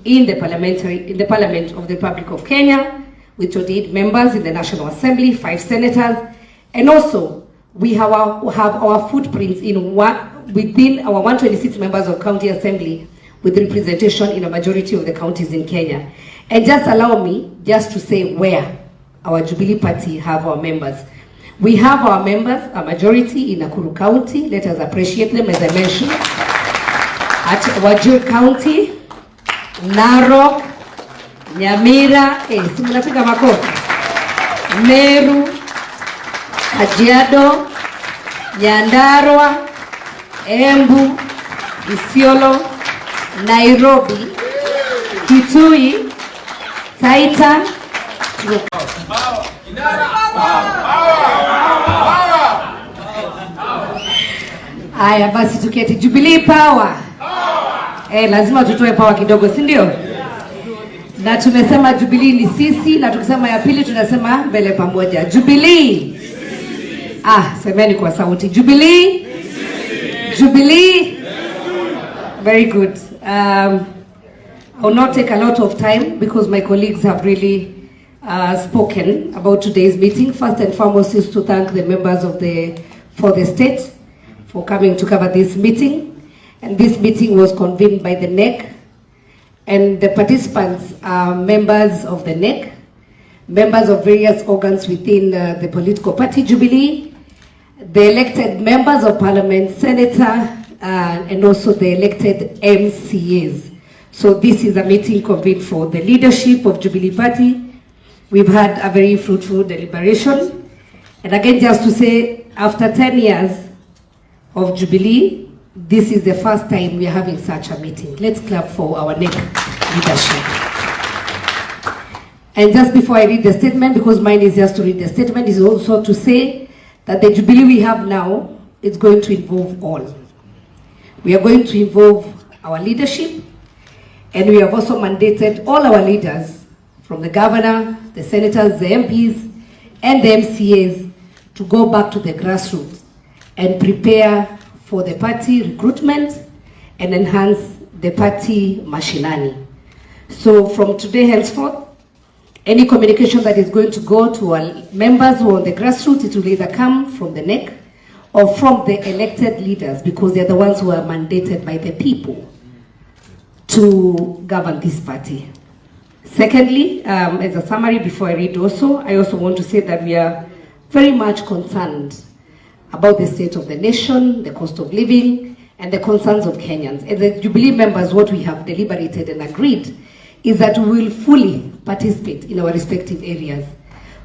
in the Parliament of the Republic of Kenya, with 28 members in the National Assembly, 5 senators, and also we have our footprints within our 126 members of County Assembly, with representation in a majority of the counties in Kenya. And just allow me just to say where our Jubilee Party have our members. We have our members, a majority in Nakuru County. Let us appreciate them, as I mentioned. At Wajir County, Narok, Nyamira, simulapiga makofi, Meru, Kajiado, Nyandarua, Embu, Isiolo, Nairobi, Kitui, Taita, Aya basi tuketi. Jubilee power. Lazima tutoe power kidogo, si ndio? Na tumesema Jubilee ni sisi, na tukisema ya pili tunasema mbele pamoja. Jubilee. Semeni kwa sauti. Jubilee. Jubilee. Very good. I will not take a lot of time because my colleagues have really spoken about today's meeting. First and foremost is to thank the members for the state for coming to cover this meeting. And this meeting was convened by the NEC, and the participants are members of the NEC, members of various organs within the political party Jubilee, the elected members of parliament, senator, and also the elected MCAs. So this is a meeting convened for the leadership of Jubilee Party. We've had a very fruitful deliberation. And again, just to say, after 10 years of Jubilee, this is the first time we are having such a meeting. Let's clap for our NEC leadership. And just before I read the statement, because mine is just to read the statement, is also to say that the Jubilee we have now is going to involve all. We are going to involve our leadership, and we have also mandated all our leaders, from the governor, the senators, the MPs, and the MCAs, to go back to the grassroots and prepare for the party recruitment and enhance the party mashinani. So from today henceforth, any communication that is going to go to our members who are on the grassroots, it will either come from the NEC or from the elected leaders, because they're the ones who are mandated by the people to govern this party. Secondly, as a summary before I read also, I also want to say that we are very much concerned about the state of the nation, the cost of living, and the concerns of Kenyans. As the Jubilee members, what we have deliberated and agreed is that we will fully participate in our respective areas.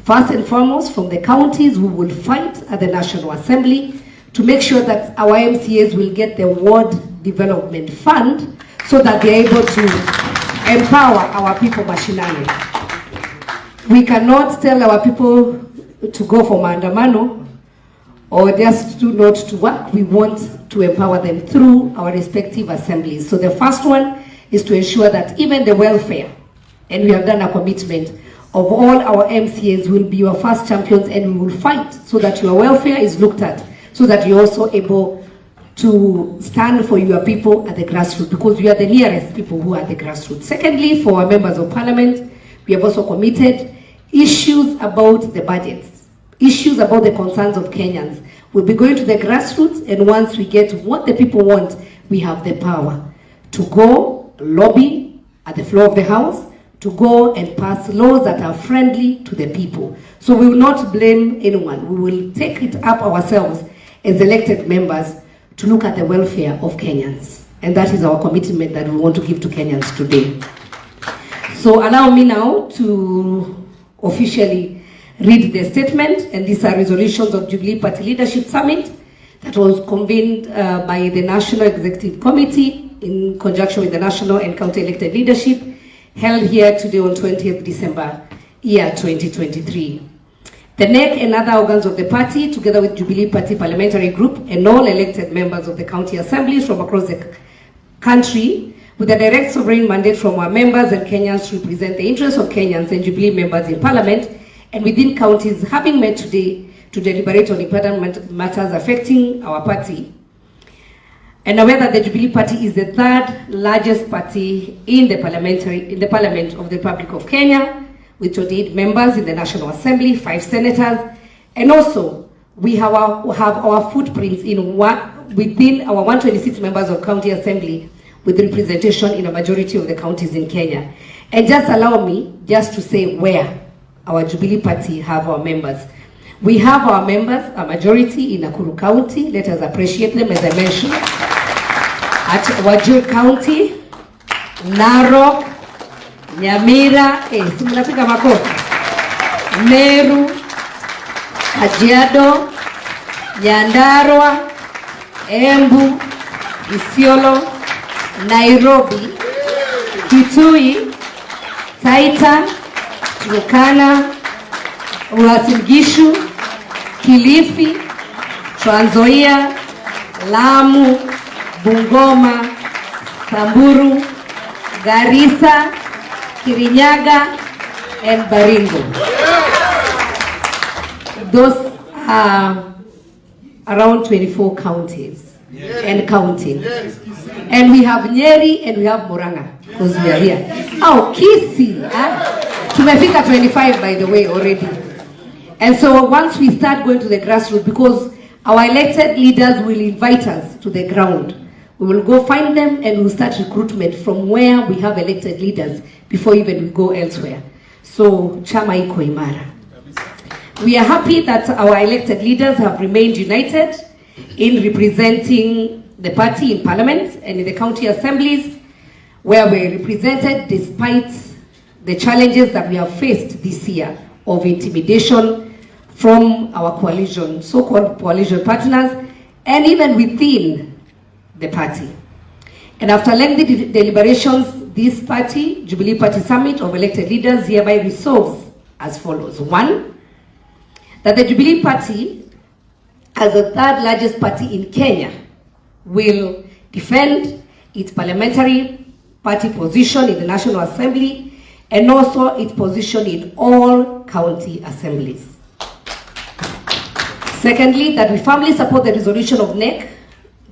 First and foremost, from the counties, we will fight at the National Assembly to make sure that our MCAs will get the Ward Development Fund so that they're able to empower our people mashinani. We cannot tell our people to go for maandamano or just not to work. We want to empower them through our respective assemblies. So the first one is to ensure that even the welfare, and we have done a commitment of all our MCAs will be your first champions, and we will fight so that your welfare is looked at, so that you're also able to stand for your people at the grassroots, because we are the nearest people who are at the grassroots. Secondly, for our members of parliament, we have also committed issues about the budgets, issues about the concerns of Kenyans. We'll be going to the grassroots, and once we get what the people want, we have the power to go lobby at the floor of the house, to go and pass laws that are friendly to the people. So we will not blame anyone. We will take it up ourselves as elected members to look at the welfare of Kenyans. And that is our commitment that we want to give to Kenyans today. So allow me now to officially read the statement, and these are resolutions of Jubilee Party Leadership Summit that was convened by the National Executive Committee in conjunction with the national and county elected leadership, held here today on 20th December, year 2023. The NEC and other organs of the party, together with Jubilee Party Parliamentary Group and all elected members of the county assemblies from across the country, with a direct sovereign mandate from our members and Kenyans to represent the interests of Kenyans and Jubilee members in Parliament and within counties, having met today to deliberate on important matters affecting our party. and aware that the Jubilee Party is the third largest party in the Parliament of the Republic of Kenya, with 28 members in the National Assembly, 5 senators, and also we have our footprints within our 126 members of County Assembly, with representation in a majority of the counties in Kenya. And just allow me just to say where our Jubilee Party have our members. We have our members, a majority in Nakuru County. Let us appreciate them, as I mentioned. At Wajir County, Narok, Nyamira, simnapika makofi, Meru, Kajiado, Nyandarua, Embu, Isiolo, Nairobi, Kitui, Taita, Turkana, Uasin Gishu, Kilifi, Trans Nzoia, Lamu, Bungoma, Samburu, Garissa, Kirinyaga, and Baringo. Those are around 24 counties and counting. And we have Nyeri and we have Murang'a, because we are here. Oh, Kisii. Tumefika 25, by the way, already. And so once we start going to the grassroots, because our elected leaders will invite us to the ground, we will go find them and we'll start recruitment from where we have elected leaders before even we go elsewhere. So, chama iko imara. We are happy that our elected leaders have remained united in representing the party in parliament and in the county assemblies, where we're represented despite the challenges that we have faced this year of intimidation from our coalition, so-called coalition partners, and even within the party. And after lengthy deliberations, this party, Jubilee Party Summit of elected leaders, hereby resolves as follows. 1, that the Jubilee Party, as the third largest party in Kenya, will defend its parliamentary party position in the National Assembly and also its position in all county assemblies. Secondly, that we firmly support the resolution of NEC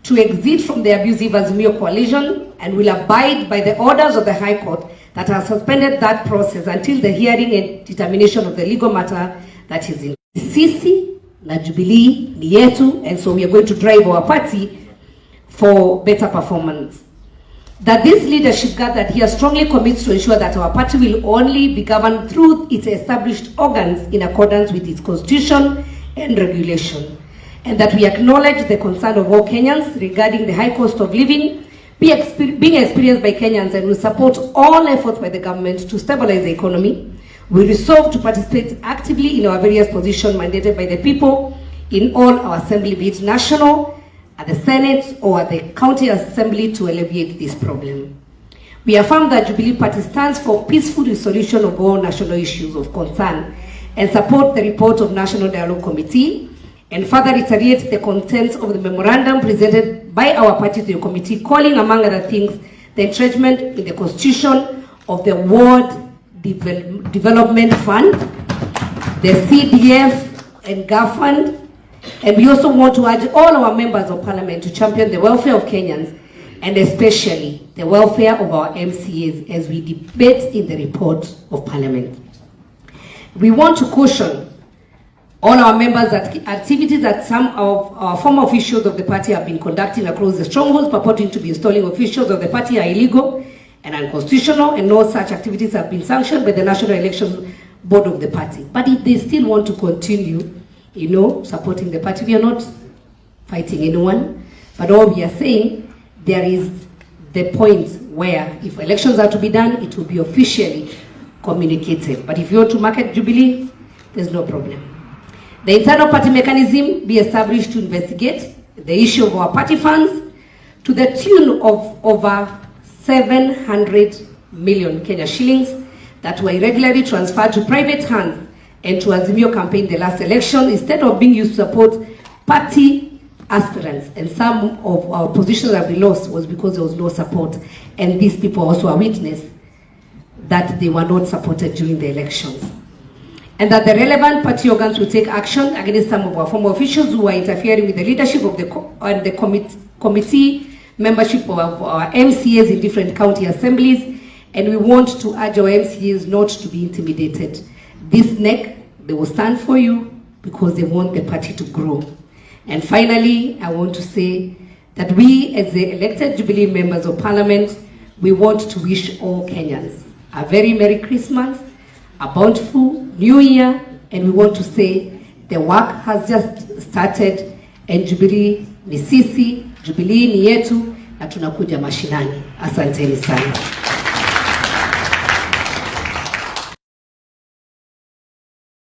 to exit from the abusive Azimio coalition and will abide by the orders of the High Court that has suspended that process until the hearing and determination of the legal matter that is in. Sisi na Jubilee ni yetu, and so we are going to drive our party for better performance. That this leadership gathered here strongly commits to ensure that our party will only be governed through its established organs in accordance with its constitution and regulation, and that we acknowledge the concern of all Kenyans regarding the high cost of living being experienced by Kenyans, and will support all efforts by the government to stabilize the economy. We resolve to participate actively in our various positions mandated by the people in all our assembly, be it national, at the Senate, or at the county assembly, to alleviate this problem. We affirm that Jubilee Party stands for peaceful resolution of all national issues of concern and support the report of National Dialogue Committee, and further reiterate the contents of the memorandum presented by our party to the committee, calling, among other things, the entrenchment in the constitution of the World Development Fund, the CDF and GAF Fund. And we also want to urge all our members of parliament to champion the welfare of Kenyans, and especially the welfare of our MCAs as we debate in the report of parliament. We want to caution all our members that activities that some of our former officials of the party have been conducting across the strongholds purporting to be installing officials of the party are illegal and unconstitutional, and no such activities have been sanctioned by the National Election Board of the party. But if they still want to continue, supporting the party, we are not fighting anyone, but all we are saying, there is the point where if elections are to be done, it will be officially communicated. But if you want to market Jubilee, there's no problem. The internal party mechanism be established to investigate the issue of our party funds to the tune of over 700 million Kenya shillings that were irregularly transferred to private hands and to Azimio campaign the last election, instead of being used to support party aspirants. And some of our positions that we lost was because there was no support. And these people also are witness that they were not supported during the elections. And that the relevant party organs will take action against some of our former officials who are interfering with the leadership of the committee membership of our MCAs in different county assemblies, and we want to urge our MCAs not to be intimidated. This neck, they will stand for you because they want the party to grow. And finally, I want to say that we, as the elected Jubilee members of Parliament, we want to wish all Kenyans a very Merry Christmas, a bountiful New Year, and we want to say the work has just started, and Jubilee ni sisi, Jubilee ni yetu, na tunakuja mashinani. Asanteni sana.